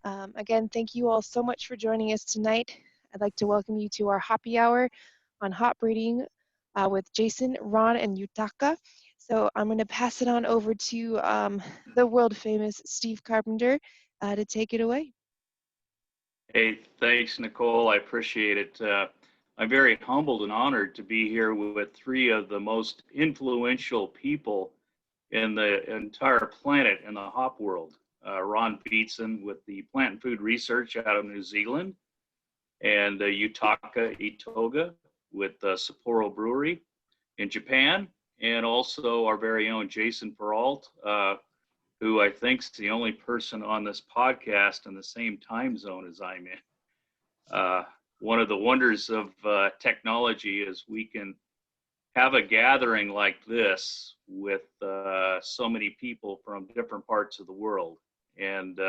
Again, thank you all so much for joining us tonight. I'd like to welcome you to our Hoppy Hour on hop breeding with Jason, Ron, and Yutaka. So I'm going to pass it on over to the world famous Steve Carpenter to take it away. Hey, thanks, Nicole. I appreciate it. I'm very humbled and honored to be here with three of the most influential people in the entire planet in the hop world. Ron Beatson with the Plant and Food Research out of New Zealand, and Yutaka Itoga with Sapporo Brewery in Japan, and also our very own Jason Perrault, who I think is the only person on this podcast in the same time zone as I'm in. One of the wonders of technology is we can have a gathering like this with so many people from different parts of the world. And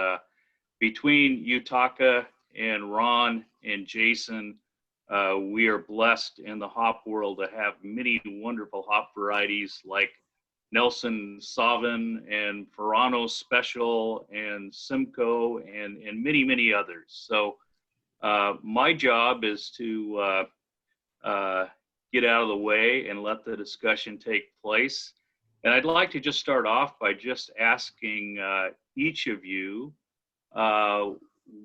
between Yutaka and Ron and Jason, we are blessed in the hop world to have many wonderful hop varieties like Nelson Sauvin and Furano Special and Simcoe and many, many others. So my job is to get out of the way and let the discussion take place. And I'd like to just start off by just asking each of you,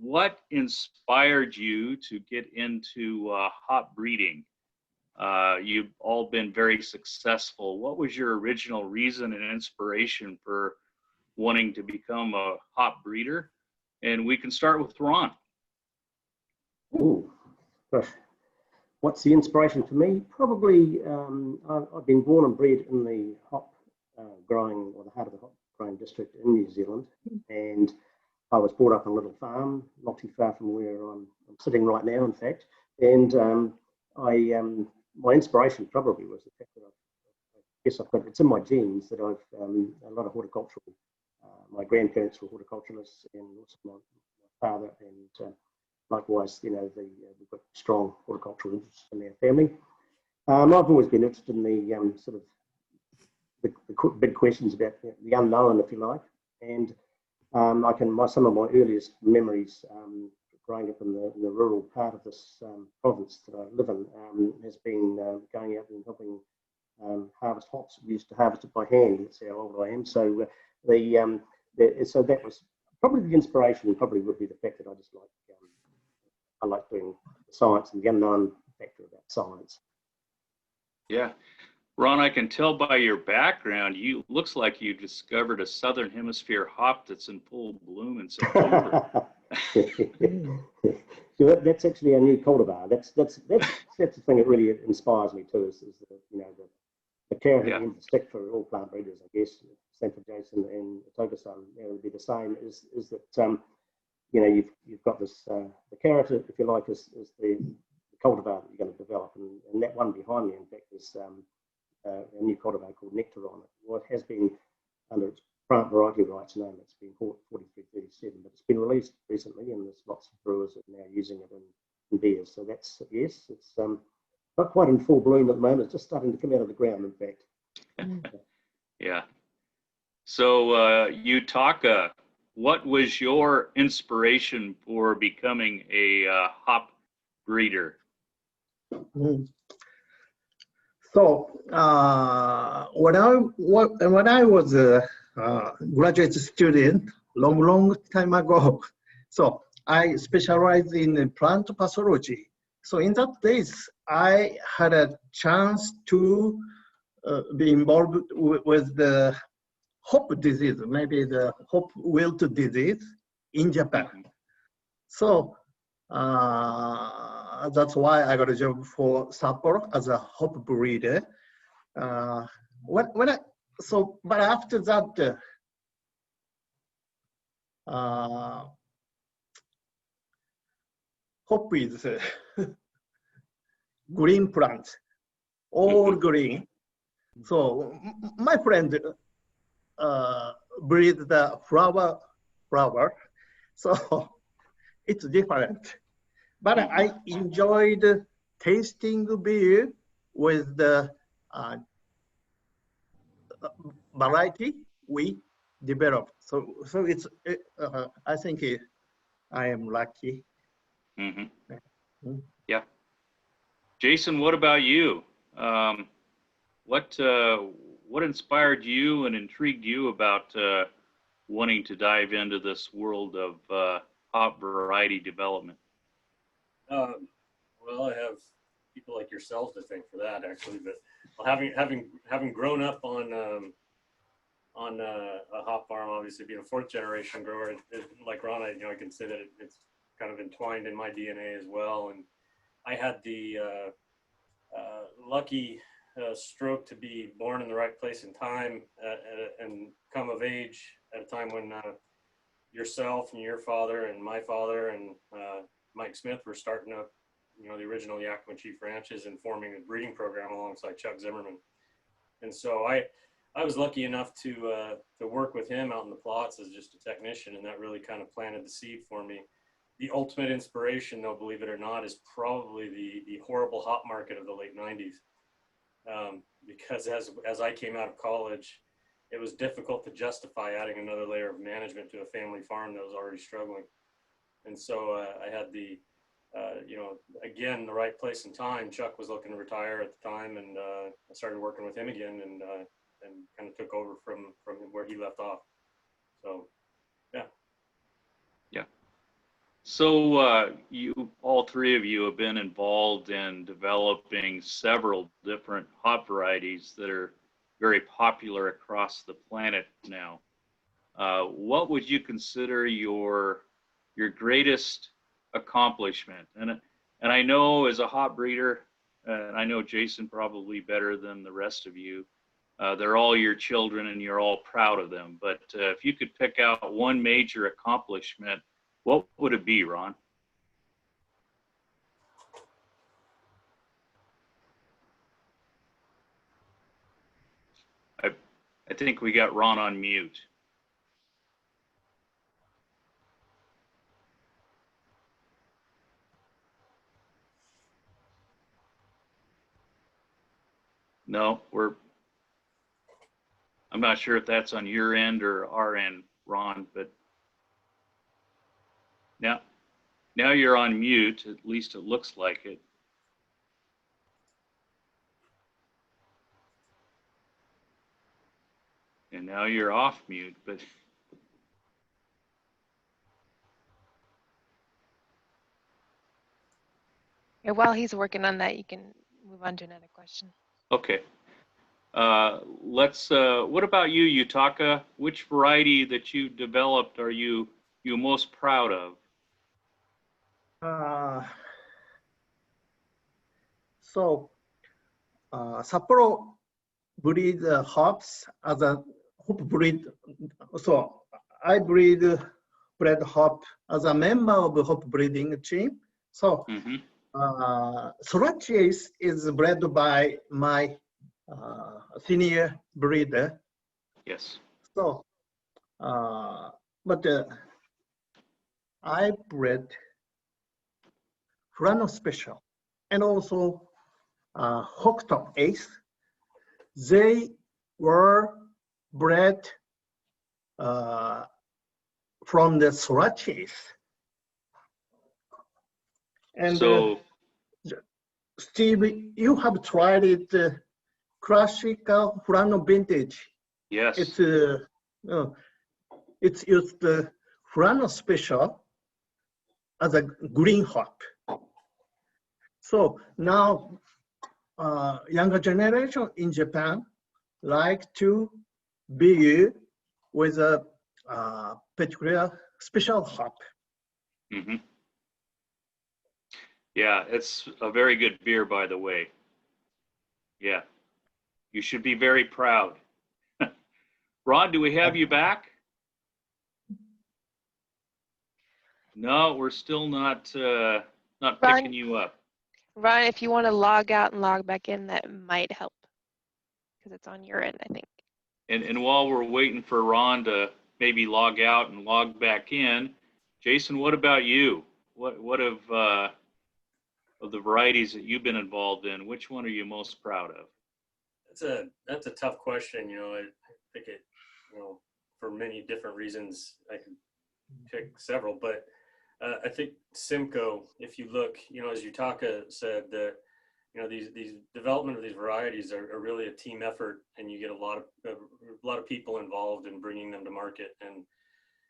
what inspired you to get into hop breeding? You've all been very successful. What was your original reason and inspiration for wanting to become a hop breeder? And we can start with Ron. Ooh, gosh. What's the inspiration for me? Probably, I've been born and bred in the hop growing, or the heart of the hop growing district in New Zealand. And I was brought up on a little farm, not too far from where I'm sitting right now, in fact. And my inspiration probably was the fact that I guess I've got, it's in my genes that I've a lot of horticultural, my grandparents were horticulturalists, and also my father, and likewise, you know, we've got strong horticultural interests in our family. I've always been interested in the sort of the big questions about the unknown, if you like. And some of my earliest memories growing up in the rural part of this province that I live in has been going out and helping harvest hops. We used to harvest it by hand. That's how old I am. So so that was probably the inspiration. Probably would be the fact that I just I like doing science and the unknown factor about science. Yeah. Ron, I can tell by your background, looks like you discovered a Southern Hemisphere hop that's in full bloom in September. So that's actually a new cultivar. That's the thing that really inspires me too. Is the, you know, the carrot at the end of the stick for all plant breeders, I guess. Same for Jason and Itoga-san. You know, it would be the same. Is that you know, you've got this the carrot, if you like, is the cultivar that you're going to develop, and that one behind me, in fact, is a new cultivar called Nectaron. What has been under its plant variety rights name, it's been called 4337, but it's been released recently, and there's lots of brewers that are now using it in beers. So that's, yes, it's not quite in full bloom at the moment. It's just starting to come out of the ground, in fact. Yeah. So Yutaka, what was your inspiration for becoming a hop breeder? So when I was a graduate student long time ago, so I specialized in plant pathology. So in that days, I had a chance to be involved with the hop disease, maybe the hop wilt disease in Japan. So that's why I got a job for Sapporo as a hop breeder. But after that, hop is green plant, all green. So my friend breed the flower, so it's different. But I enjoyed tasting beer with the variety we developed. So it's I think I am lucky. Mm-hmm. Yeah. Jason, what about you? What inspired you and intrigued you about wanting to dive into this world of hop variety development? Well, I have people like yourself to thank for that, actually. But having grown up on a hop farm, obviously being a fourth generation grower, like Ron, I can say that it's kind of entwined in my DNA as well. And I had the lucky stroke to be born in the right place and time and come of age at a time when yourself and your father and my father and Mike Smith were starting up, the original Yakima Chief ranches and forming a breeding program alongside Chuck Zimmerman. And so I was lucky enough to work with him out in the plots as just a technician, and that really kind of planted the seed for me. The ultimate inspiration, though, believe it or not, is probably the horrible hop market of the late 90s. Because as I came out of college, it was difficult to justify adding another layer of management to a family farm that was already struggling. And so I had again, the right place and time. Chuck was looking to retire at the time, and I started working with him again and kind of took over from where he left off. So, yeah. Yeah. So all three of you have been involved in developing several different hop varieties that are very popular across the planet now. What would you consider your greatest accomplishment? And I know as a hop breeder, and I know Jason probably better than the rest of you, they're all your children and you're all proud of them. But if you could pick out one major accomplishment, what would it be, Ron? I think we got Ron on mute. No, I'm not sure if that's on your end or our end, Ron, but now you're on mute, at least it looks like it. And now you're off mute, but Yeah, while he's working on that, you can move on to another question. okay. What about you, Yutaka? Which variety that you developed are you most proud of? Sapporo breed hops as a hop breed. So I bred hop as a member of the hop breeding team. So Hokuto Ace is bred by my senior breeder. Yes. So, but I bred Furano Special and also Hokuto Ace. They were bred from the Hokuto Ace. And so, Steve, you have tried it, classical Furano vintage. yes. It's used Furano Special as a green hop. So now younger generation in Japan like to be with a particular special hop. Mm-hmm. Yeah, it's a very good beer, by the way. Yeah, you should be very proud. Ron, do we have you back? No, we're still not picking you up. Ron, if you want to log out and log back in, that might help because it's on your end, I think. And while we're waiting for Ron to maybe log out and log back in, Jason, what about you? What of the varieties that you've been involved in, which one are you most proud of? That's a tough question. I think it, for many different reasons, I could pick several, but I think Simcoe, if you look, as Yutaka said, that these development of these varieties are really a team effort, and you get a lot of people involved in bringing them to market. And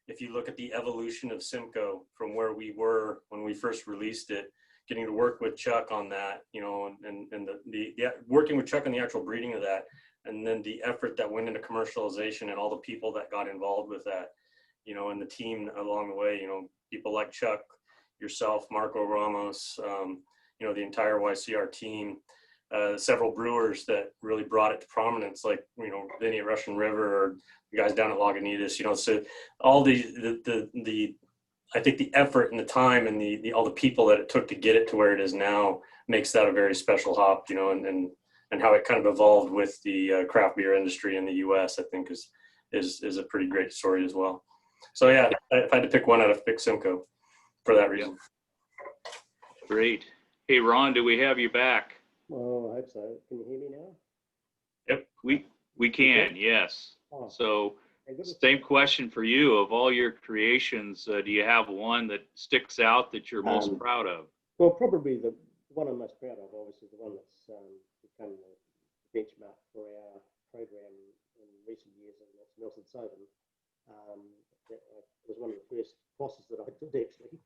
if you look at the evolution of Simcoe from where we were when we first released it, getting to work with Chuck on that, and the working with Chuck on the actual breeding of that, and then the effort that went into commercialization and all the people that got involved with that, and the team along the way, people like Chuck, yourself, Marco Ramos, the entire YCR team, several brewers that really brought it to prominence, like, Vinny at Russian River, or the guys down at Lagunitas, so all the I think the effort and the time and all the people that it took to get it to where it is now makes that a very special hop, and how it kind of evolved with the craft beer industry in the US, I think is a pretty great story as well. So yeah, if I had to pick one, I'd pick Simcoe for that reason. Great. Hey, Ron, do we have you back? Oh, I hope so. Can you hear me now? Yep, we can, yes. Oh. So same question for you. Of all your creations, do you have one that sticks out that you're most proud of? Well, probably the one I'm most proud of, obviously, the one that's become the benchmark for our program in recent years, and that's Nelson Sauvin. That was one of the first crosses that I did, actually,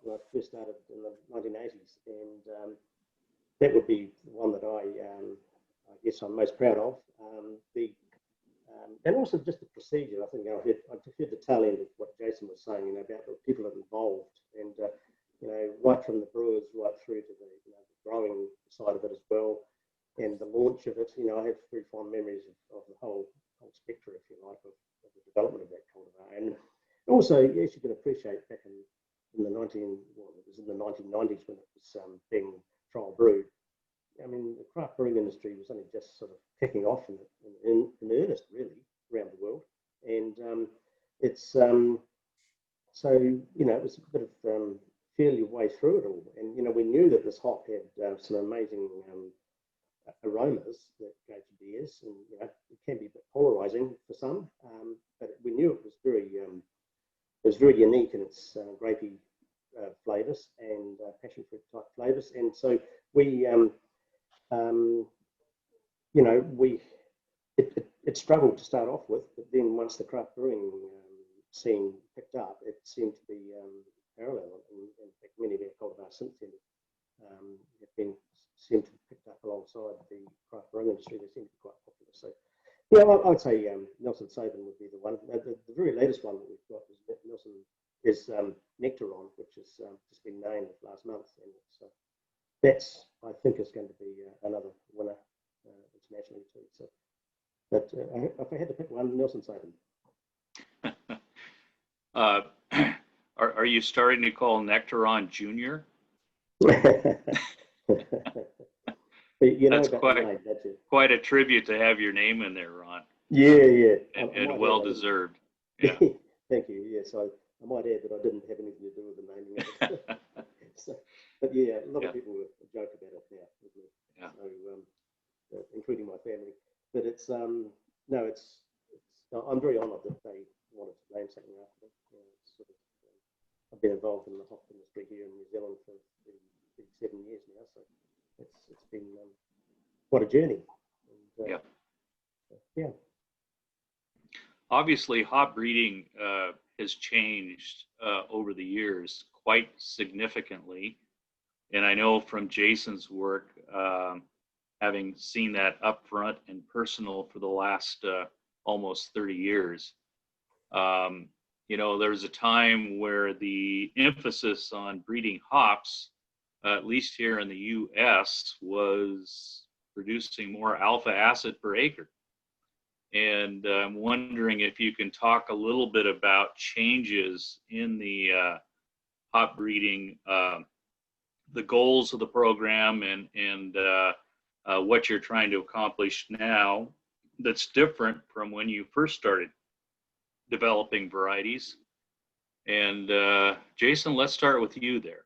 when I first started in the 1980s, and that would be the one that I guess I'm most proud of. And also just the procedure. I think I heard the tail end of what Jason was saying, about the people that are involved, and right from the brewers right through to the, the growing side of it as well, and the launch of it. I have very fond memories of the whole spectrum, if you like, of the development of that cultivar. And also, as you can appreciate, back in the 1990s when it was being trial brewed. I mean, the craft brewing industry was only just sort of kicking off in earnest, really, around the world. And it's so, it was a bit of feel your way through it all. And, we knew that this hop had some amazing aromas that go to beers, and, it can be a bit polarizing for some, but we knew it was very unique in its grapey flavors and passion fruit type flavors. And so it struggled to start off with, but then once the craft brewing scene picked up, it seemed to be parallel. In fact, many of our cultivars since then seem to have picked up alongside the craft brewing industry. They seem to be quite popular. So, I would say Nelson Sauvin would be the one. The very latest one that we've got is Nectaron, which has just been named last month, and that's, I think, is going to be another winner internationally too. So, but if I had to pick one, Nelson Sauvin. Are you starting to call Nectaron Junior? That's quite a tribute to have your name in there, Ron. Yeah. And well deserved. Yeah. Thank you. Yes, I might add that I didn't have anything to do with the naming of it. But yeah, a lot of people joke about it now, isn't it? Yeah. So, including my family. But it's I'm very honoured that they wanted to name something after it. I've been involved in the hop industry here in New Zealand for 7 years now, so it's been quite a journey. And, yeah. Obviously, hop breeding has changed over the years quite significantly. And I know from Jason's work, having seen that up front and personal for the last almost 30 years, there was a time where the emphasis on breeding hops, at least here in the US, was producing more alpha acid per acre. And I'm wondering if you can talk a little bit about changes in the hop breeding, the goals of the program, and what you're trying to accomplish now that's different from when you first started developing varieties. And Jason, let's start with you there.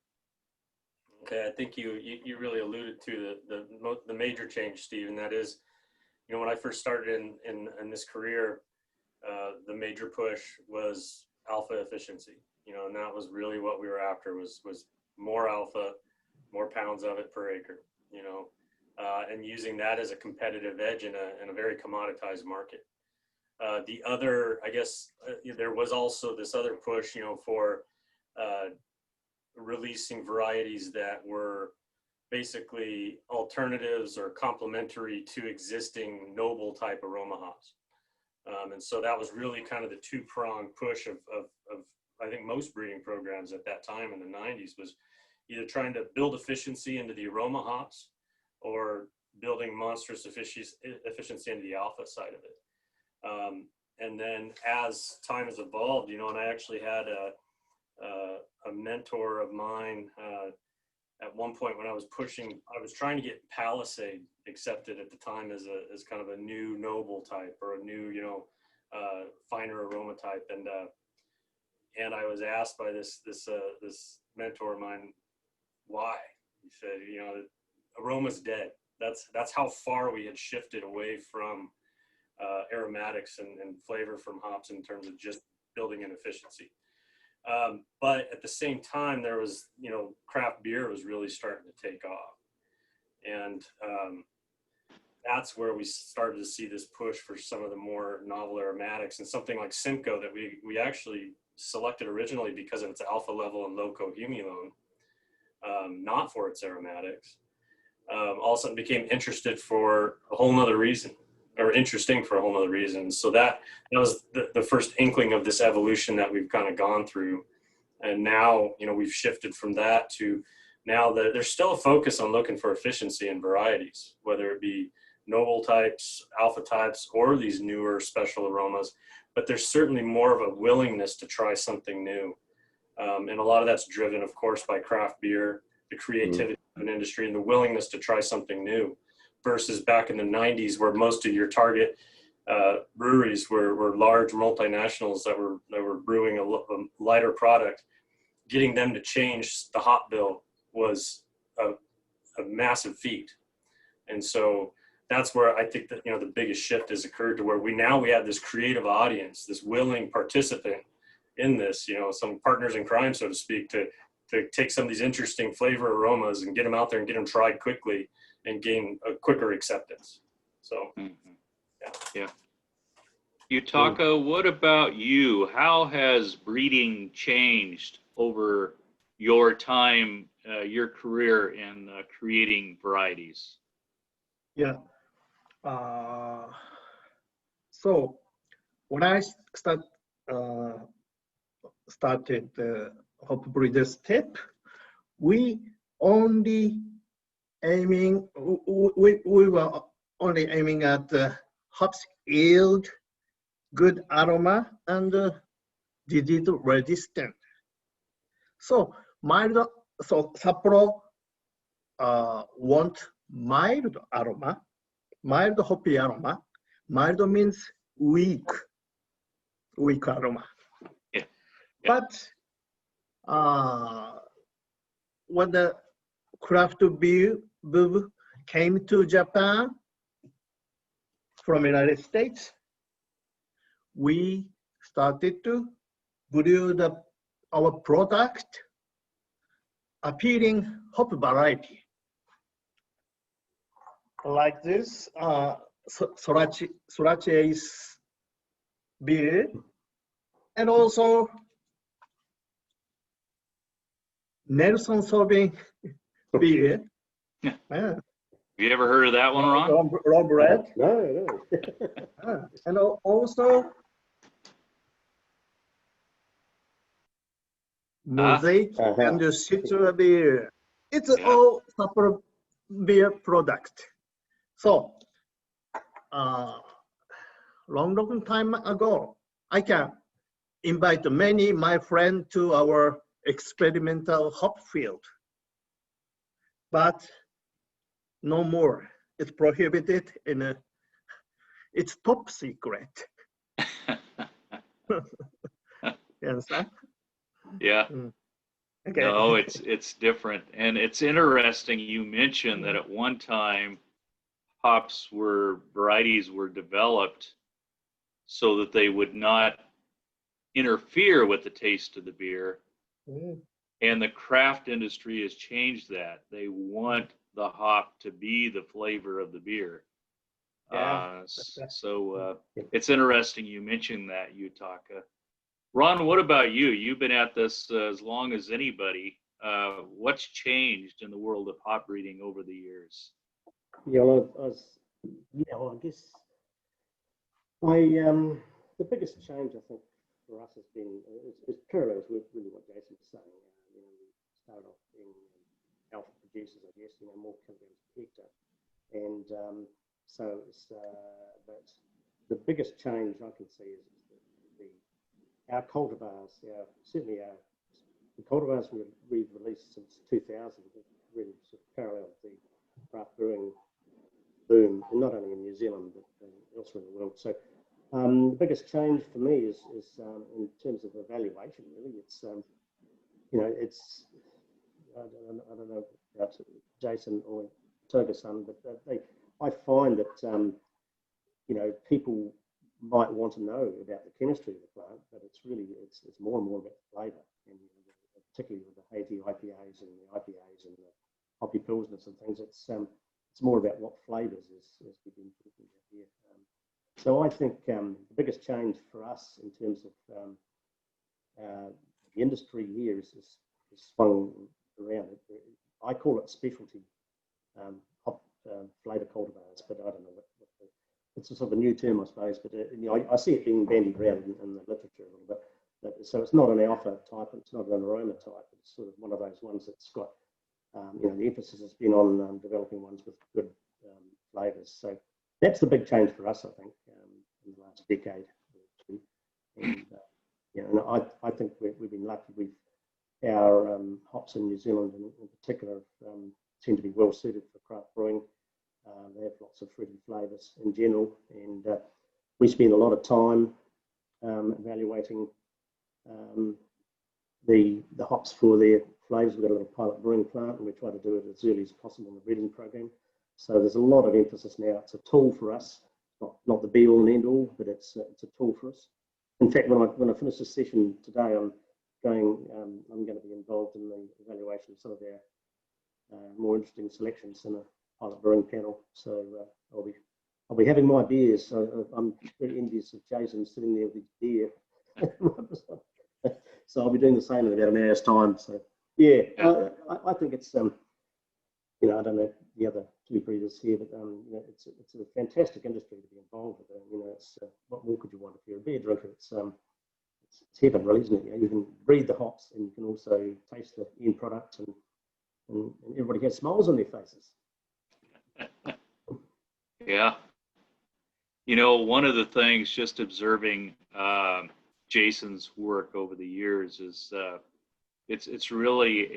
Okay, I think you really alluded to the major change, Steve, and that is, when I first started in this career, the major push was alpha efficiency. you know, and that was really what we were after, was more alpha, more pounds of it per acre, you know, and using that as a competitive edge in a very commoditized market. The other, I guess, there was also this other push, you know, for releasing varieties that were basically alternatives or complementary to existing noble type aroma hops. And so that was really kind of the two-pronged push of I think most breeding programs at that time in the 90s, was either trying to build efficiency into the aroma hops or building monstrous efficiency into the alpha side of it. And then as time has evolved, you know, and I actually had a mentor of mine at one point when I was trying to get Palisade accepted at the time as kind of a new noble type, or a new, you know, finer aroma type. And I was asked by this mentor of mine, why? He said, you know, aroma's dead. That's how far we had shifted away from aromatics and flavor from hops in terms of just building in efficiency. But at the same time, there was, you know, craft beer was really starting to take off. And that's where we started to see this push for some of the more novel aromatics, and something like Simcoe that we actually selected originally because of its alpha level and low cohumulone, not for its aromatics. All of a sudden became interested for a whole nother reason, or interesting for a whole nother reason. So that was the first inkling of this evolution that we've kind of gone through. And now, you know, we've shifted from that to now that there's still a focus on looking for efficiency in varieties, whether it be noble types, alpha types, or these newer special aromas. But there's certainly more of a willingness to try something new. And a lot of that's driven, of course, by craft beer, the creativity of an industry, and the willingness to try something new, versus back in the 90s, where most of your target breweries were large multinationals that were brewing a lighter product. Getting them to change the hop bill was a massive feat. And so that's where I think that, you know, the biggest shift has occurred, to where we have this creative audience, this willing participant in this, you know, some partners in crime, so to speak, to take some of these interesting flavor aromas and get them out there and get them tried quickly and gain a quicker acceptance. So, yeah. Yutaka, what about you? How has breeding changed over your time, your career in creating varieties? Yeah. So when I started the hop breeder step, we were only aiming at hops yield, good aroma, and disease resistant. So Sapporo want mild aroma, mild hoppy aroma. Mild means weak aroma. Yeah. But when the craft beer boom came to Japan from United States, we started to brew our product appealing hop variety. Like this, Hokuto Ace beer, and also Nelson Sauvin beer. Yeah. Have you ever heard of that one, Ron? Ron bread. No. And also Mosaic and Citra beer. It's all Sapporo beer product. So, long time ago, I can invite many my friends to our experimental hop field, but no more. It's prohibited and it's top secret. You understand? Yeah. Okay. No, it's different. And it's interesting you mentioned that at one time varieties were developed so that they would not interfere with the taste of the beer. Mm. And the craft industry has changed that. They want the hop to be the flavor of the beer. Yeah. It's interesting you mentioned that, Yutaka. Ron, what about you? You've been at this as long as anybody. What's changed in the world of hop breeding over the years? Yeah, well, I guess the biggest change I think for us has been is parallels with really what Jason was saying. We started off being alpha producers, I guess, more kilograms per hectare, and so it's but the biggest change I can see is our cultivars, certainly the cultivars we've released since 2000 have really sort of paralleled the craft brewing boom, and not only in New Zealand but elsewhere in the world. So the biggest change for me is in terms of evaluation. Really, it's it's I don't know about Jason or Toga-san, but I find that people might want to know about the chemistry of the plant, but it's more and more about the flavour, and particularly with the hazy IPAs and the IPAs and the Hoppy Pilsners and things. It's more about what flavours as we've been talking about here. So I think the biggest change for us in terms of the industry here is swung around. I call it specialty hop flavour cultivars, but I don't know what it's a sort of a new term, I suppose. But I see it being bandied around in the literature a little bit. So it's not an alpha type, it's not an aroma type. It's sort of one of those ones that's got the emphasis has been on developing ones with good flavours. So that's the big change for us, I think, in the last decade or two. And and I think we've been lucky. Our hops in New Zealand, in particular, seem to be well suited for craft brewing. They have lots of fruity flavours in general, and we spend a lot of time evaluating the hops for their flavours. We've got a little pilot brewing plant, and we try to do it as early as possible in the breeding program. So there's a lot of emphasis now. It's a tool for us, not the be all and end all, but it's a tool for us. In fact, when I finish this session today, I'm going to be involved in the evaluation of some of our more interesting selections in a pilot brewing panel. So I'll be having my beers. So I'm very envious of Jason sitting there with his beer. So I'll be doing the same in about an hour's time. So yeah. I think it's I don't know the other two breeders here, but it's a fantastic industry to be involved with. It's what more could you want if you're a beer drinker? It's heaven, really, isn't it? You can breed the hops, and you can also taste the end product, and everybody has smiles on their faces. Yeah. One of the things, just observing Jason's work over the years, is it's really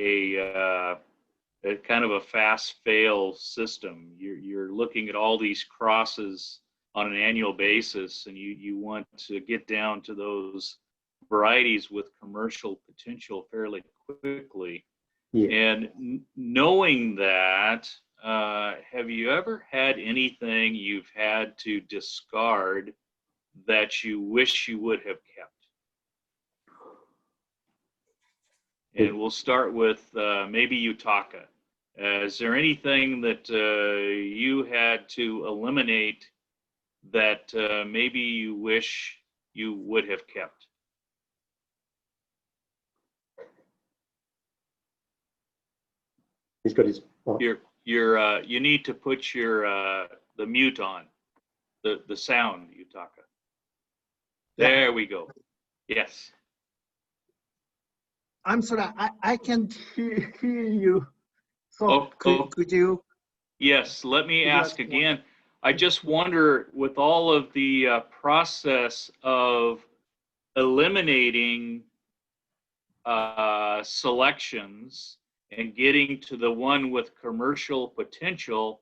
a kind of a fast fail system. You're looking at all these crosses on an annual basis, and you want to get down to those varieties with commercial potential fairly quickly. Yeah. And knowing that, have you ever had anything you've had to discard that you wish you would have kept? And we'll start with maybe Yutaka. Is there anything that you had to eliminate that maybe you wish you would have kept? He's got his. You need to put the mute on, the sound, Yutaka. There we go. Yes. I'm sorry, I can't hear you. So could you? Yes, let me ask again. I just wonder, with all of the process of eliminating selections and getting to the one with commercial potential,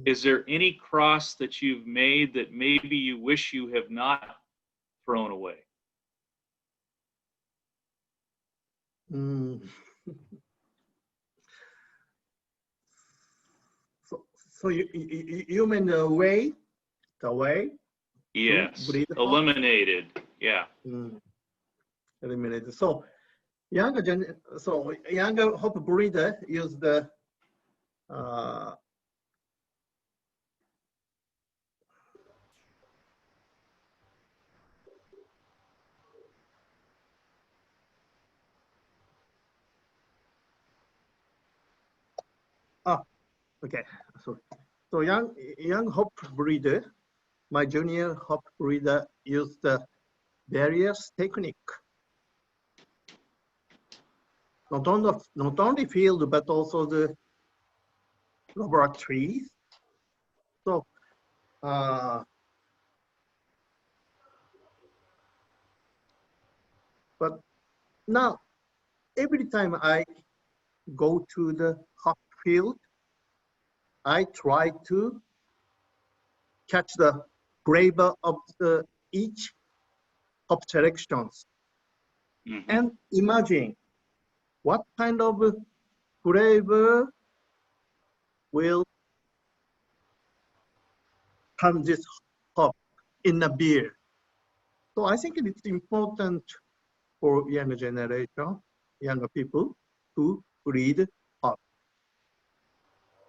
is there any cross that you've made that maybe you wish you have not thrown away? So you mean the way? Yes, eliminated. Yeah. eliminated. So younger hop breeder use the okay. So young hop breeder, my junior hop breeder used the various technique. Not only field but also the laboratories. So but now every time I go to the hop field, I try to catch the flavor of each hop selections and imagine what kind of flavor will turn this hop in a beer. So I think it's important for younger generation, younger people to read hop.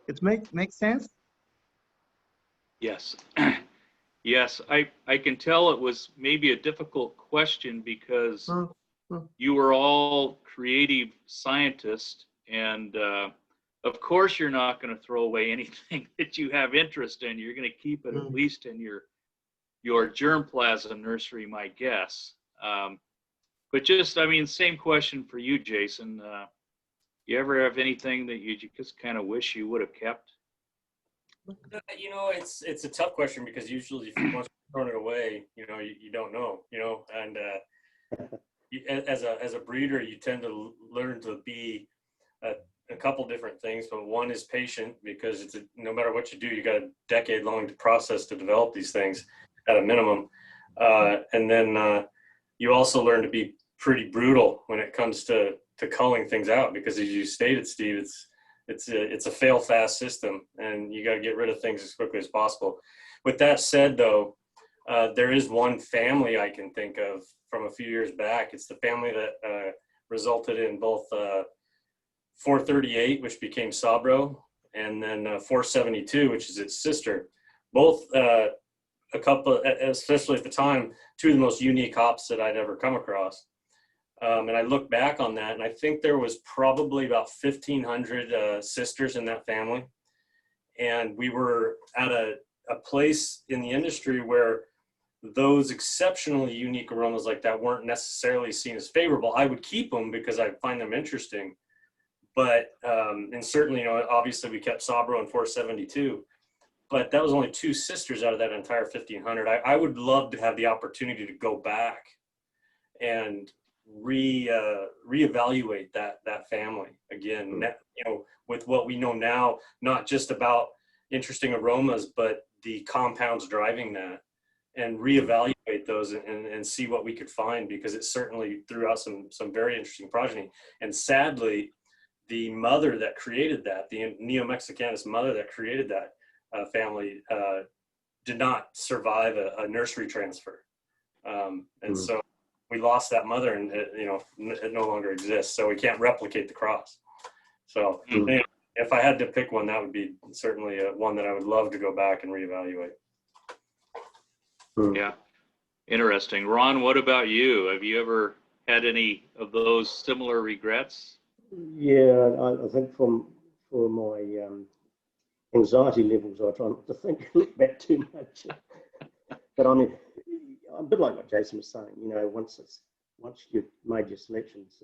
It makes sense? Yes. Yes, I can tell it was maybe a difficult question because you were all creative scientists, and of course you're not going to throw away anything that you have interest in. You're going to keep it at least in your germplasm nursery, my guess. But just, I mean, same question for you, Jason. You ever have anything that you just kind of wish you would have kept? You know, it's a tough question because usually if you want to throw it away, you know, you don't know, you know, and as a breeder, you tend to learn to be a couple different things, but one is patient because it's no matter what you do, you got a decade-long process to develop these things at a minimum, and then you also learn to be pretty brutal when it comes to culling things out because, as you stated, Steve, it's a fail-fast system, and you got to get rid of things as quickly as possible. With that said, though, there is one family I can think of from a few years back. It's the family that resulted in both 438, which became Sapporo, and then 472, which is its sister. Both a couple, especially at the time, two of the most unique hops that I'd ever come across. And I look back on that, and I think there was probably about 1,500 sisters in that family. And we were at a place in the industry where those exceptionally unique aromas like that weren't necessarily seen as favorable. I would keep them because I find them interesting. But, and certainly, you know, obviously we kept Sapporo and 472, but that was only two sisters out of that entire 1,500. I would love to have the opportunity to go back and reevaluate that family again, you know, with what we know now, not just about interesting aromas, but the compounds driving that, and reevaluate those and see what we could find, because it certainly threw out some very interesting progeny. And sadly, the mother that created that, the Neo-Mexicanus mother that created that family, did not survive a nursery transfer, and so we lost that mother, and you know, it no longer exists, so we can't replicate the cross. So anyway, if I had to pick one, that would be certainly one that I would love to go back and reevaluate. Yeah, interesting. Ron, what about you? Have you ever had any of those similar regrets? Yeah, I think for my anxiety levels, I try not to look back too much. But I mean, a bit like what Jason was saying, you know, once you've made your selections,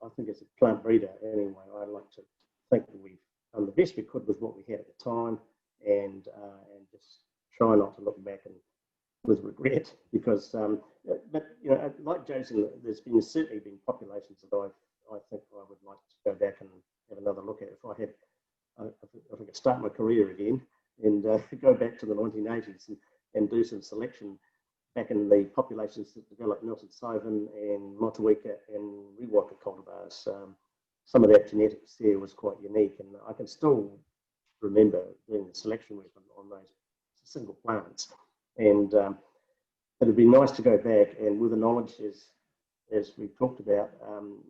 I think as a plant breeder anyway, I like to think that we've done the best we could with what we had at the time, and just try not to look back and with regret, because but you know, like Jason, there's certainly been populations that I think I would like to go back and have another look at if I could start my career again and go back to the 1980s and do some selection back in the populations that developed Nelson Sauvin and Motueka and Riwaka cultivars. Some of that genetics there was quite unique, and I can still remember doing the selection work on those single plants. And it'd be nice to go back, and with the knowledge as as we've talked about,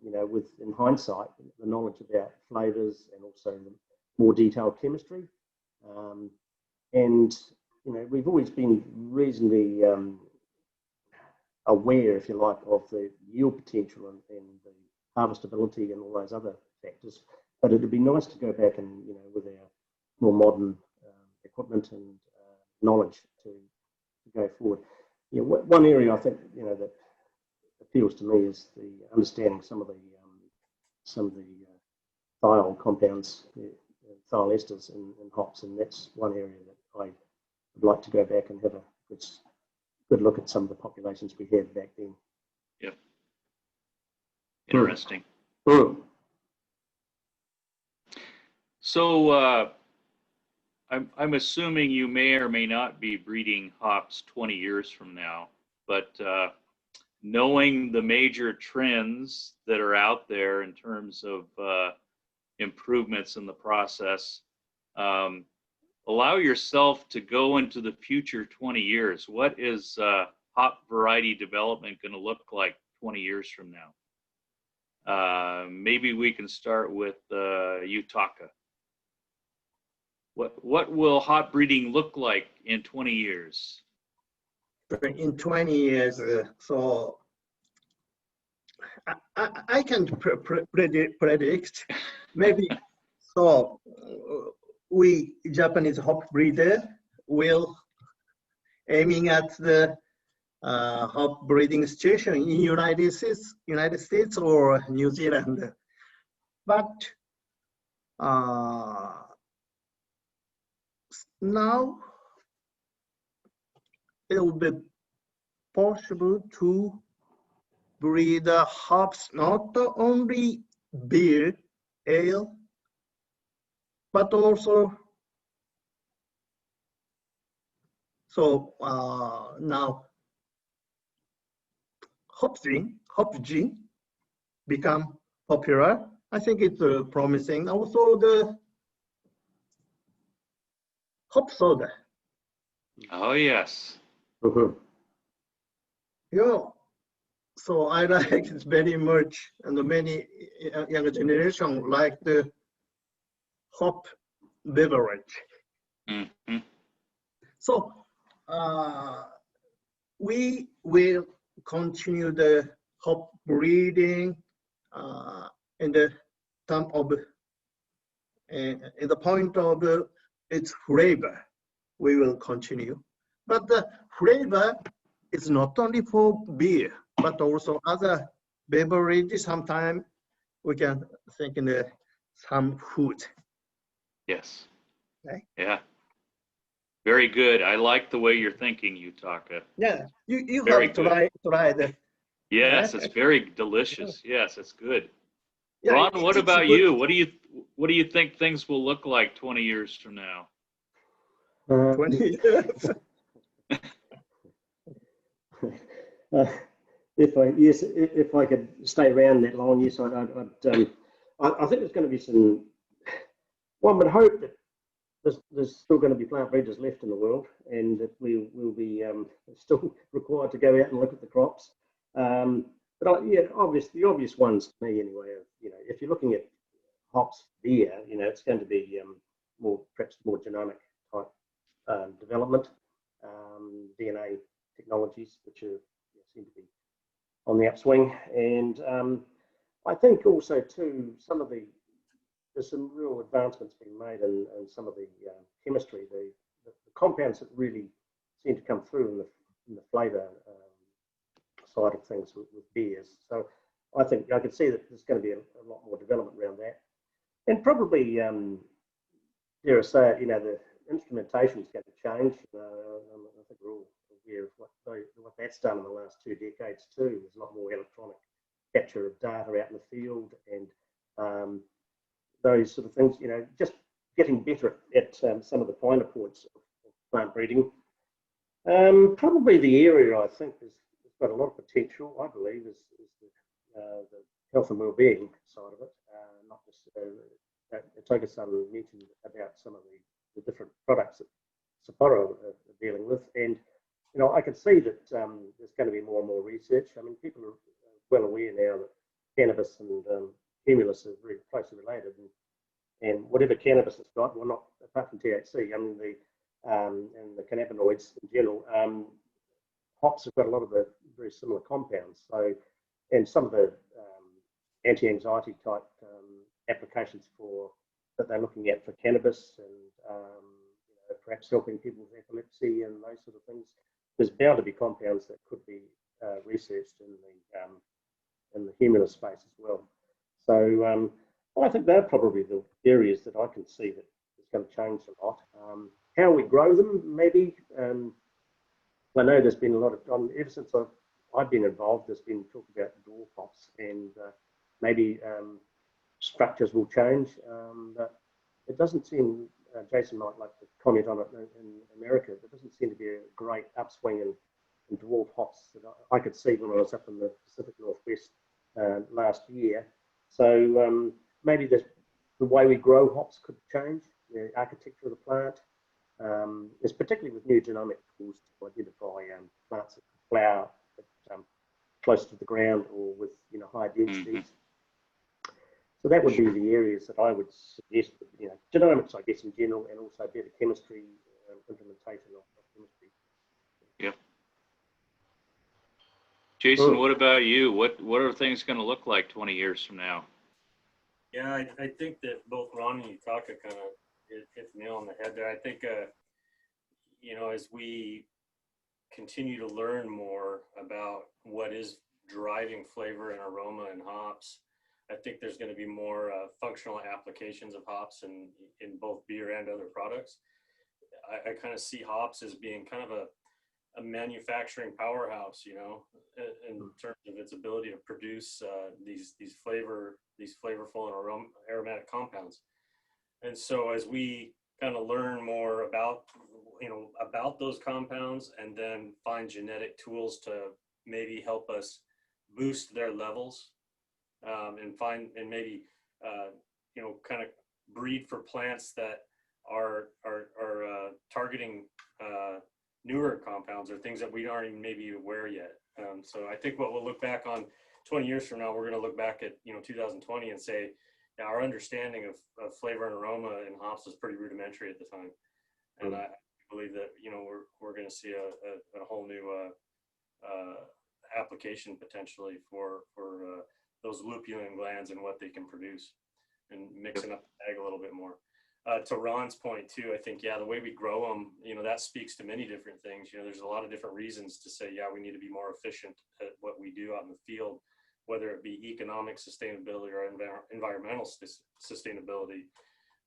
you know, with in hindsight, the knowledge about flavors and also the more detailed chemistry. And, you know, we've always been reasonably aware, if you like, of the yield potential and the harvestability and all those other factors. But it'd be nice to go back and, you know, with our more modern equipment and knowledge to go forward. Yeah, one area I think, you know, that appeals to me is the understanding some of the thiol compounds, thiol esters in hops, and that's one area that I would like to go back and have a good look at some of the populations we had back then. Yep. Interesting. Mm. So I'm assuming you may or may not be breeding hops 20 years from now, but knowing the major trends that are out there in terms of improvements in the process, allow yourself to go into the future 20 years. What is hop variety development going to look like 20 years from now? Maybe we can start with Yutaka. What will hop breeding look like in 20 years? In 20 years, so I can predict maybe. So we Japanese hop breeder will aiming at the hop breeding situation in United States or New Zealand, but now it will be possible to breed hops not only beer, ale, but also now hop gin become popular. I think it's promising. Also the hop soda. Oh yes. Mm-hmm. Yeah. So I like it very much, and many younger generation like the hop beverage. Mm-hmm. So we will continue the hop breeding in the term of in the point of its flavor. We will continue, but the flavor is not only for beer, but also other beverages. Sometimes we can think in some food. Yes. Okay. Yeah. Very good. I like the way you're thinking, Yutaka. Yeah, you Very have to good. try the. Yes, it's very delicious. Yes, it's good. Yeah, Ron, what about good. you? What do you think things will look like 20 years from now? 20 years. If I could stay around that long, yes, I think there's going to be some. One would hope that there's still going to be plant breeders left in the world, and that we will be still required to go out and look at the crops. But the obvious ones to me anyway. You know, if you're looking at hops, beer, you know, it's going to be perhaps more genomic type development, DNA technologies, which seem to be on the upswing. And I think also too, there's some real advancements being made in some of the chemistry, the compounds that really seem to come through in the flavour side of things with beers. So I think I could see that there's going to be a lot more development around that. And probably, dare I say it, you know, the instrumentation is going to change. I think we're all aware of what that's done in the last 2 decades too. There's a lot more electronic capture of data out in the field, and those sort of things, you know, just getting better at some of the finer points of plant breeding. Probably the area I think has got a lot of potential, I believe, is the health and well-being side of it. Not just Itoga-san mentioned about some of the different products that Sapporo are dealing with, and you know, I can see that there's going to be more and more research. I mean, people are well aware now that cannabis and cumulus are very closely related, and whatever cannabis it's got, well, not apart from THC, I mean and the cannabinoids in general, hops have got a lot of the very similar compounds. So, and some of the anti-anxiety type applications that they're looking at for cannabis, and perhaps helping people with epilepsy and those sort of things. There's bound to be compounds that could be researched in the humulus space as well. So I think they're probably the areas that I can see that is going to change a lot. How we grow them, maybe. I know there's been a lot of ever since I've been involved. There's been talk about dwarf hops, and maybe structures will change. But it doesn't seem. Jason might like to comment on it in America. There doesn't seem to be a great upswing in dwarf hops that I could see when I was up in the Pacific Northwest last year. So maybe the way we grow hops could change, the architecture of the plant. It's particularly with new genomic tools to identify plants that flower close to the ground or with high densities. So that would be the areas that I would suggest. Genomics, I guess, in general, and also better chemistry, implementation of chemistry. Yeah. Jason, what about you? What are things going to look like 20 years from now? Yeah, I think that both Ron and Yutaka kind of hit the nail on the head there. I think, as we continue to learn more about what is driving flavor and aroma in hops, I think there's going to be more functional applications of hops in both beer and other products. I kind of see hops as being kind of a manufacturing powerhouse, in terms of its ability to produce these flavorful and aromatic compounds. And so as we kind of learn more about those compounds, and then find genetic tools to maybe help us boost their levels, and maybe kind of breed for plants that are targeting newer compounds or things that we aren't even maybe aware yet. So I think what we'll look back on 20 years from now, we're going to look back at 2020 and say, yeah, our understanding of flavor and aroma in hops was pretty rudimentary at the time, and I believe that we're going to see a whole new application potentially for those lupulin glands and what they can produce, and mixing up the bag a little bit more. To Ron's point too, I think, the way we grow them, that speaks to many different things. There's a lot of different reasons to say, we need to be more efficient at what we do out in the field, whether it be economic sustainability or environmental sustainability.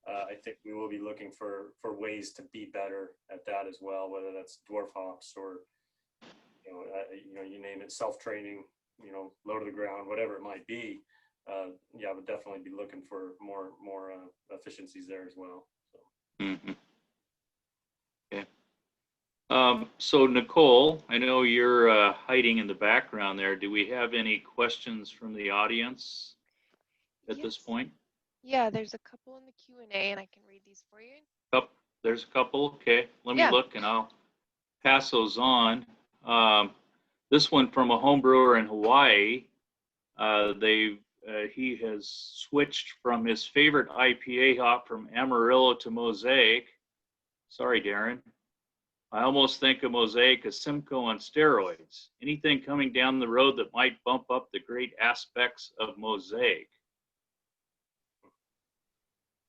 I think we will be looking for ways to be better at that as well, whether that's dwarf hops or, you name it, self-training, low to the ground, whatever it might be. I would definitely be looking for more efficiencies there as well. So. Okay. So Nicole, I know you're hiding in the background there. Do we have any questions from the audience at this point? Yeah, there's a couple in the Q&A, and I can read these for you. Oh, there's a couple. Okay, let me look, and I'll pass those on. This one from a home brewer in Hawaii. He has switched from his favorite IPA hop from Amarillo to Mosaic. Sorry, Darren. I almost think of Mosaic as Simcoe on steroids. Anything coming down the road that might bump up the great aspects of Mosaic?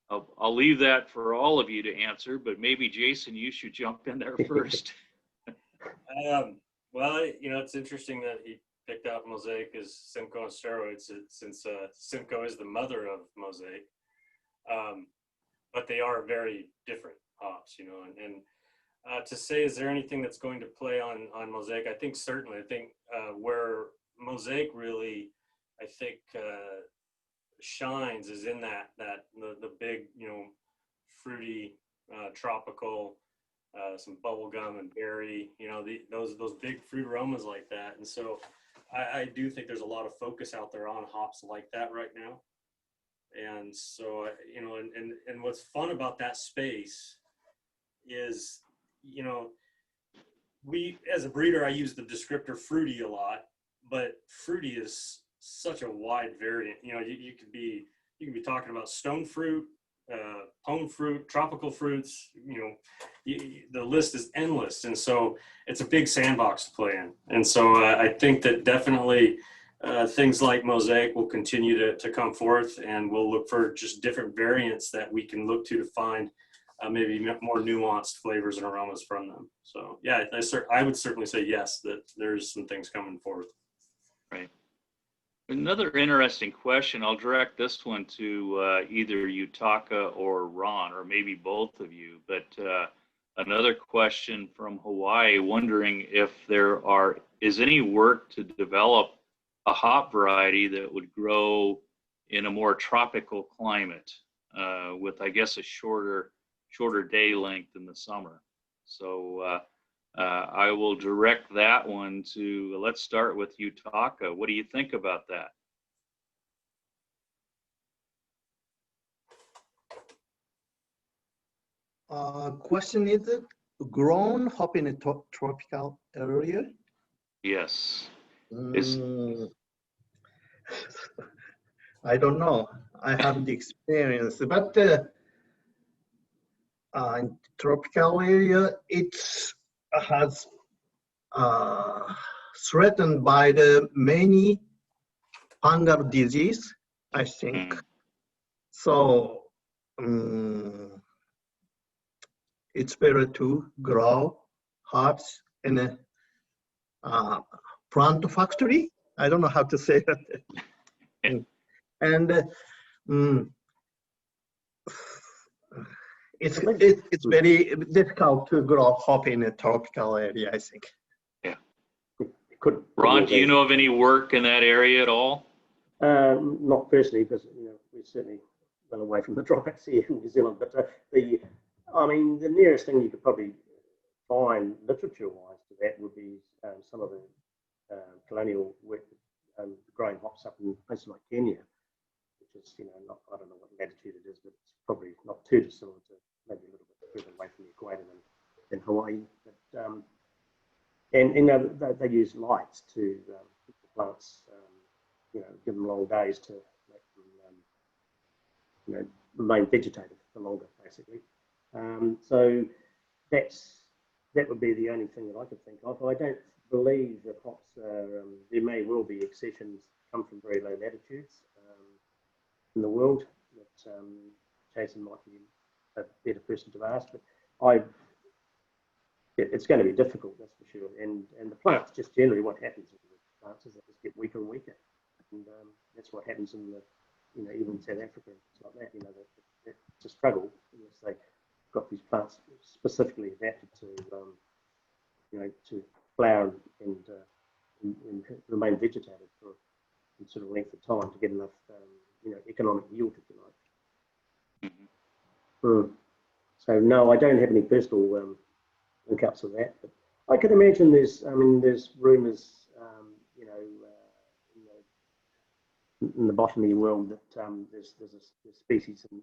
I'll leave that for all of you to answer, but maybe Jason, you should jump in there first. Well, it's interesting that he picked out Mosaic as Simcoe on steroids, since Simcoe is the mother of Mosaic. But they are very different hops, and to say, is there anything that's going to play on Mosaic? I think certainly. I think where Mosaic really, shines is in the big, fruity, tropical, some bubble gum and berry, those big fruit aromas like that. And so I do think there's a lot of focus out there on hops like that right now. And so, and what's fun about that space is, we, as a breeder, I use the descriptor fruity a lot, but fruity is such a wide variant. You know, you could be talking about stone fruit, pone fruit, tropical fruits. You know, the list is endless, and so it's a big sandbox to play in. And so I think that definitely things like Mosaic will continue to come forth, and we'll look for just different variants that we can look to find maybe more nuanced flavors and aromas from them. So yeah, I would certainly say yes, that there's some things coming forth. Right. Another interesting question, I'll direct this one to either Yutaka or Ron, or maybe both of you, but another question from Hawaii, wondering if there is any work to develop a hop variety that would grow in a more tropical climate with, I guess, a shorter day length in the summer. So I will direct that one to, let's start with Yutaka. What do you think about that? Question is it grown hop in a tropical area? Yes. I don't know. I have the experience, but in tropical area, it has threatened by the many fungal disease, I think. So it's better to grow herbs in a plant factory. I don't know how to say that. And it's very difficult to grow hop in a tropical area, I think. Yeah. Ron, do you know of any work in that area at all? Not personally, because we're certainly well away from the tropics here in New Zealand. But I mean, the nearest thing you could probably find literature-wise to that would be some of the colonial work growing hops up in places like Kenya, which is, I don't know what latitude it is, but it's probably not too dissimilar to maybe a little bit further away from the equator than Hawaii. But and they use lights to keep the plants, give them long days to make them, remain vegetative for longer, basically. So that would be the only thing that I could think of. I don't believe that hops are, there may well be exceptions come from very low latitudes in the world that Jason might be a better person to ask, but it's going to be difficult, that's for sure. And the plants, just generally what happens with the plants is they just get weaker and weaker. And that's what happens in even in South Africa, it's like that, it's a struggle unless they've got these plants specifically adapted to flower and remain vegetated for a considerable length of time to get enough, economic yield, if you like. So no, I don't have any personal link-ups with that, but I can imagine there's rumours, in the botany world that there's a species in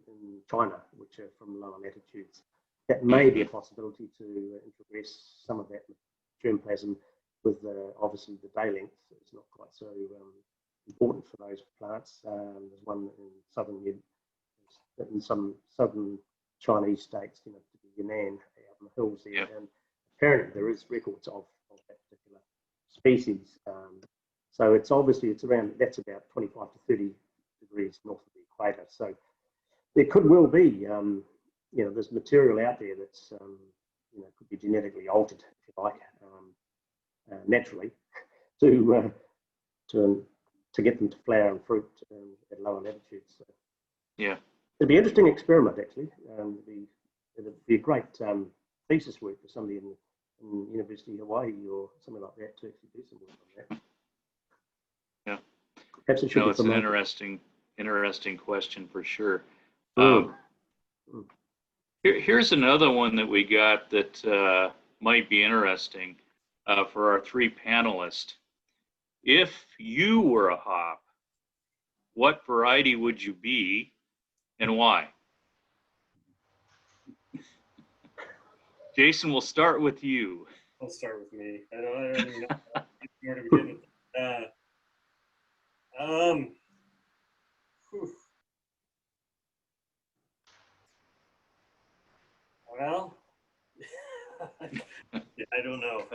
China which are from lower latitudes. That may be a possibility to introduce some of that germplasm with obviously the day length. It's not quite so important for those plants. There's one in some southern Chinese states, Yunnan, out in the hills there, and apparently there is records of that particular species. So it's around, that's about 25 to 30 degrees north of the equator. So there could well be, there's material out there that's, could be genetically altered, if you like, naturally, to get them to flower and fruit at lower latitudes. So yeah, it'd be an interesting experiment, actually. It'd be a great thesis work for somebody in University of Hawaii or something like that to actually do some work on that. Yeah. Perhaps it should be it's an interesting question for sure. Here's another one that we got that might be interesting for our three panelists. If you were a hop, what variety would you be and why? Jason, we'll start with you. I'll start with me. I don't even know where to begin with. Whew. Well, yeah, I don't know.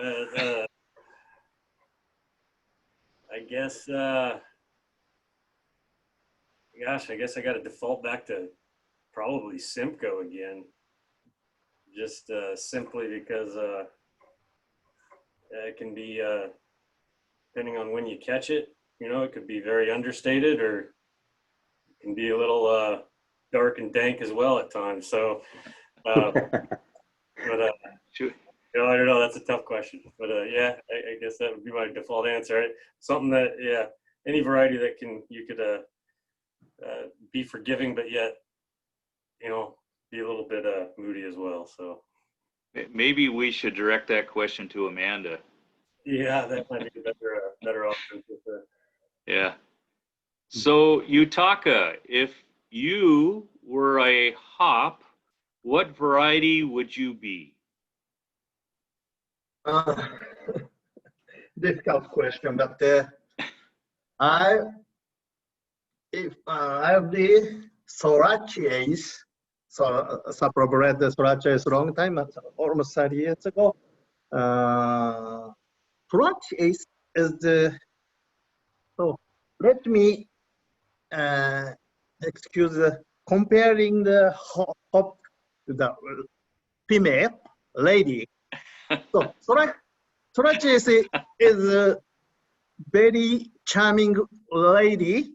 I guess, gosh, I guess I got to default back to probably Simcoe again. Just simply because it can be, depending on when you catch it, you know, it could be very understated or it can be a little dark and dank as well at times. So, but Sure. you know, I don't know. That's a tough question. But yeah, I guess that would be my default answer. Right? Something that, yeah, any variety that you could be forgiving, but yet, you know, be a little bit moody as well. So Maybe we should direct that question to Amanda. yeah, that might be a better option. Yeah. So Yutaka, if you were a hop, what variety would you be? Difficult question, but if I'll be Sorachi Ace, so Sapporo bred the Sorachi Ace long time, almost 30 years ago. Sorachi Ace is the, so let me excuse comparing the hop to the female lady. So Sorachi Ace is a very charming lady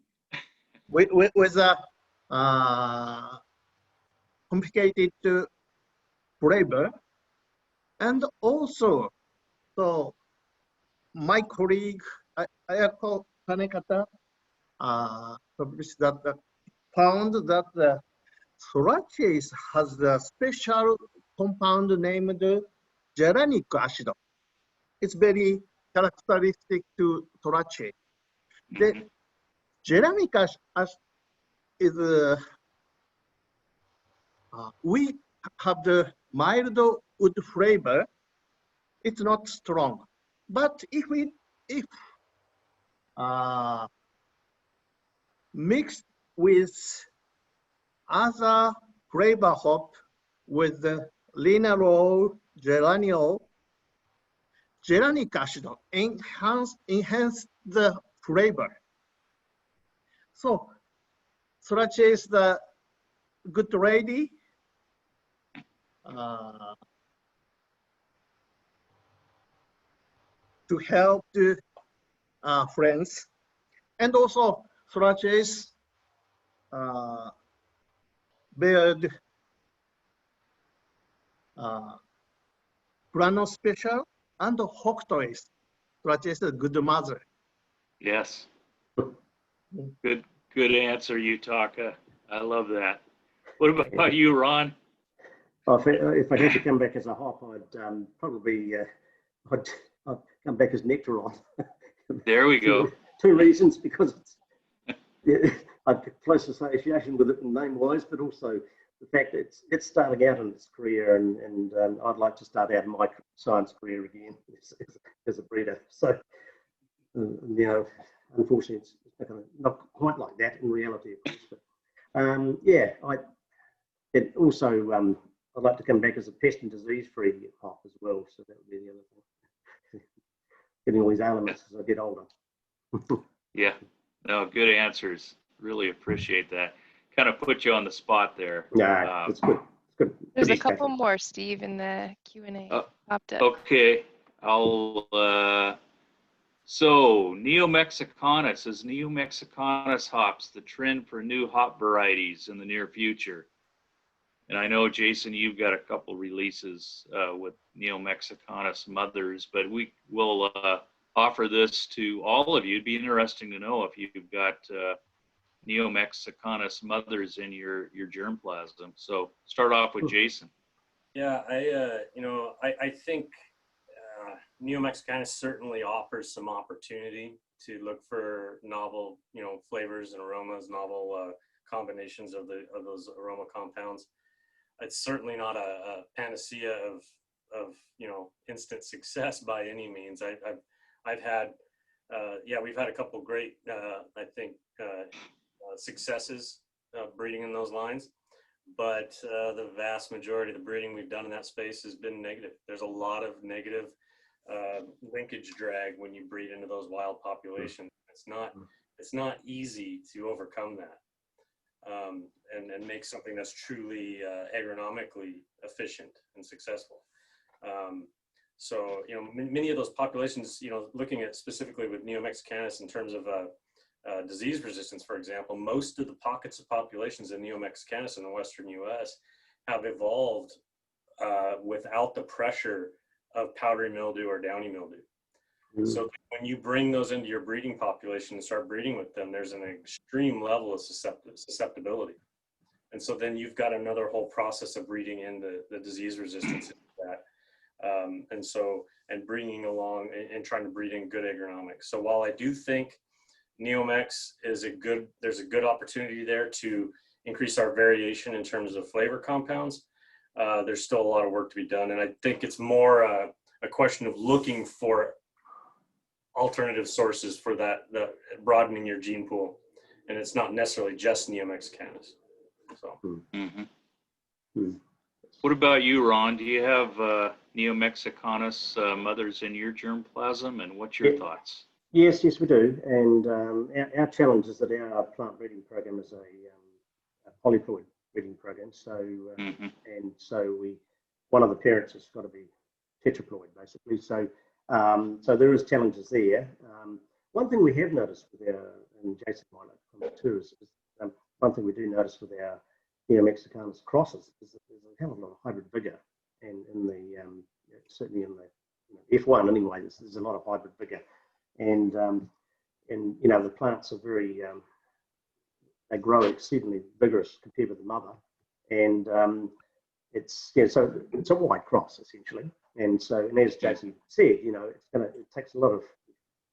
with a complicated flavor, and also, so my colleague Ayako Kanekata published that found that the Sorachi Ace has a special compound named geranic acid. It's very characteristic to Sorachi. The geranic acid is we have the mild wood flavor. It's not strong, but if mixed with other flavor hop with the linalool, geranic acid enhance the flavor. So Sorachi is the good lady. To help the friends, and also Sorachi is build Furano Special and Hokuto Ace. Sorachi is a good mother. Yes. Good answer, Yutaka. I love that. What about you, Ron? If I had to come back as a hop, I'd probably I'd come back as Nectaron. There we go. Two reasons, because it's I've close association with it name-wise, but also the fact that it's starting out in its career, and I'd like to start out my science career again as a breeder. So, you know, unfortunately, it's not quite like that in reality, of course. But yeah, and also I'd like to come back as a pest and disease-free hop as well. So that would be the other thing. Getting all these ailments as I get older. Yeah, no, good answers. Really appreciate that. Kind of put you on the spot there. Yeah, it's good. It's good. There's a couple more, Steve, in the Q&A popped up. Okay, I'll. So Neo-Mexicanus, is Neo-Mexicanus hops the trend for new hop varieties in the near future? And I know, Jason, you've got a couple releases with Neo-Mexicanus mothers, but we will offer this to all of you. It'd be interesting to know if you've got Neo-Mexicanus mothers in your germplasm. So start off with Jason. Yeah, I think Neo-Mexicanus certainly offers some opportunity to look for novel, flavors and aromas, novel combinations of those aroma compounds. It's certainly not a panacea of instant success by any means. I've had yeah, we've had a couple great, I think, successes breeding in those lines, but the vast majority of the breeding we've done in that space has been negative. There's a lot of negative linkage drag when you breed into those wild populations. It's not easy to overcome that and make something that's truly agronomically efficient and successful. So, you know, many of those populations, you know, looking at specifically with Neo-Mexicanus in terms of disease resistance, for example, most of the pockets of populations in Neo-Mexicanus in the Western US have evolved without the pressure of powdery mildew or downy mildew. So when you bring those into your breeding population and start breeding with them, there's an extreme level of susceptibility. And so then you've got another whole process of breeding in the disease resistance into that. And bringing along and trying to breed in good agronomics. So while I do think Neo-Mex is there's a good opportunity there to increase our variation in terms of flavor compounds, there's still a lot of work to be done. And I think it's more a question of looking for alternative sources for that broadening your gene pool. And it's not necessarily just Neo-Mexicanus. So. What about you, Ron? Do you have Neo-Mexicanus mothers in your germplasm, and what's your thoughts? Yes, we do. And our challenge is that our plant breeding program is a polyploid breeding program. So, and so one of the parents has got to be tetraploid, basically. So, so there is challenges there. One thing we have noticed with and Jason might know too, is one thing we do notice with our Neo-Mexicanus crosses is that there's a hell of a lot of hybrid vigor, and in the certainly in the F1 anyway, there's a lot of hybrid vigor, and you know, the plants are very they grow exceedingly vigorous compared with the mother, and it's so it's a wide cross essentially, and as Jason said, you know, it takes a lot of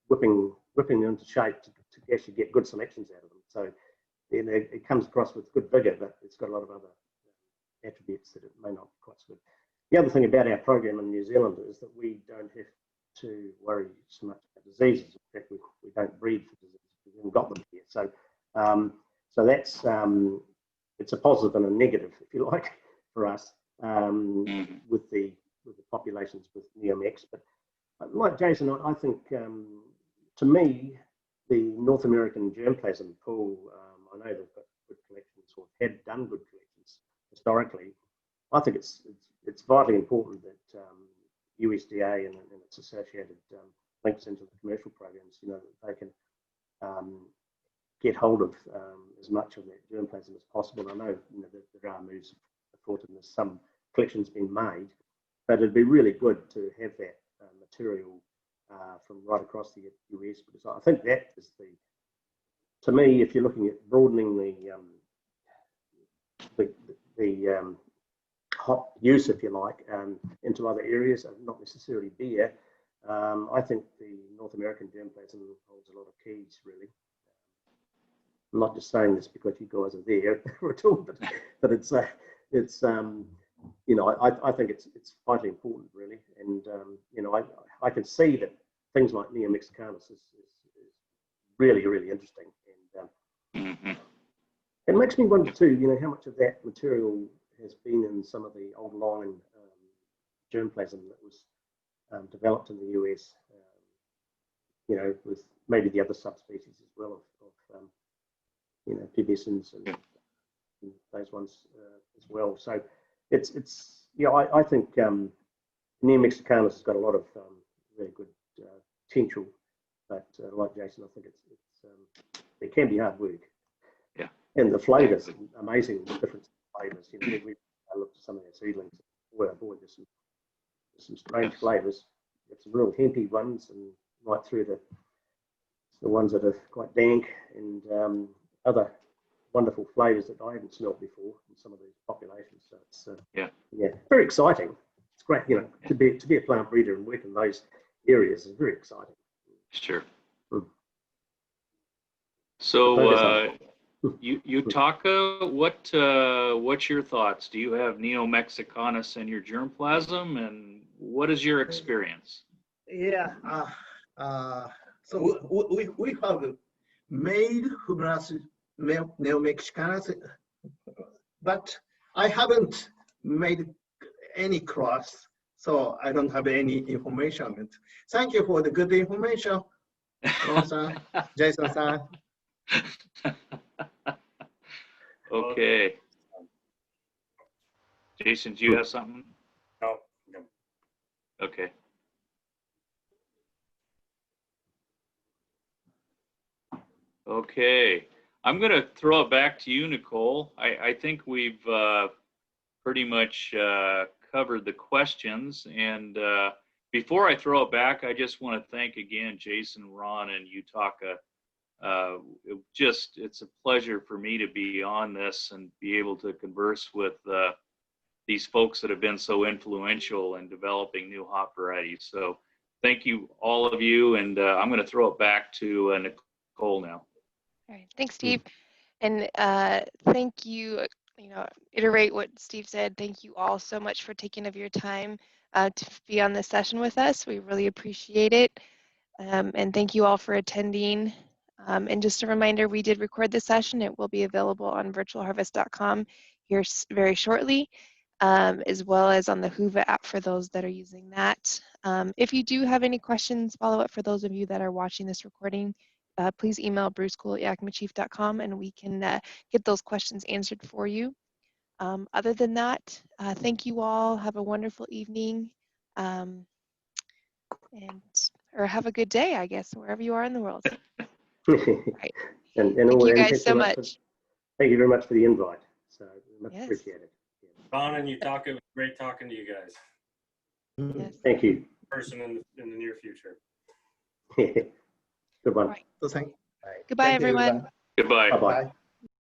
whipping them into shape to actually get good selections out of them. So it comes across with good vigor, but it's got a lot of other attributes that it may not be quite so good. The other thing about our program in New Zealand is that we don't have to worry so much about diseases. In fact, we don't breed for diseases. We haven't got them here. So so that's it's a positive and a negative, if you like, for us with the populations with Neo-Mex. But like Jason, I think to me, the North American germplasm pool, I know they've got good collections or had done good collections historically. I think it's vitally important that USDA and its associated links into the commercial programs, you know, that they can get hold of as much of that germplasm as possible. I know, you know, that there are moves afoot and there's some collections being made, but it'd be really good to have that material from right across the US, because I think that is to me, if you're looking at broadening the hop use, if you like, into other areas, not necessarily beer, I think the North American germplasm holds a lot of keys, really. I'm not just saying this because you guys are there at all, but it's you know, I think it's vitally important, really, and you know, I can see that things like Neo-Mexicanus is really, really interesting, and it makes me wonder too, you know, how much of that material has been in some of the old line germplasm that was developed in the US, you know, with maybe the other subspecies as well of you know, pubescens and those ones as well. So it's yeah, I think Neo-Mexicanus has got a lot of really good potential, but like Jason, I think it can be hard work. Yeah. And the flavours, amazing difference in flavours. You know, I looked at some of their seedlings. Boy, there's some strange flavours. There's some real hempy ones, and right through the ones that are quite dank, and other wonderful flavours that I haven't smelled before in some of these populations. So it's yeah, very exciting. It's great, you know, to be a plant breeder and work in those areas is very exciting. Sure. So, Yutaka, what's your thoughts? Do you have Neo-Mexicanus in your germplasm, and what is your experience? Yeah, So we have made Furano Neo-Mexicanas, but I haven't made any class, so I don't have any information on it. Thank you for the good information, Ron-san, Jason-san. Okay. Jason, do you have something? No, no. Okay. Okay. I'm going to throw it back to you, Nicole. I think we've pretty much covered the questions. And before I throw it back, I just want to thank again Jason, Ron, and Yutaka. It's a pleasure for me to be on this and be able to converse with these folks that have been so influential in developing new hop varieties. So thank you, all of you. And I'm going to throw it back to Nicole now. All right, thanks, Steve. And thank you, iterate what Steve said. Thank you all so much for taking of your time to be on this session with us. We really appreciate it. And thank you all for attending. And just a reminder, we did record this session. It will be available on virtualharvest.com here very shortly, as well as on the Whova app for those that are using that. If you do have any questions, follow up for those of you that are watching this recording, please email brucecool@yakimachief.com and we can get those questions answered for you. Other than that, thank you all. Have a wonderful evening, or have a good day, I guess, wherever you are in the world. Right. and Thank you guys thanks so much. Thank you very much for the invite. So much Yes. appreciated. Ron and Yutaka, it was great talking to you guys. Yes. Thank you. Person in the near future. Good one. Right. So thank Goodbye, you, everyone. Goodbye. Bye-bye. Bye.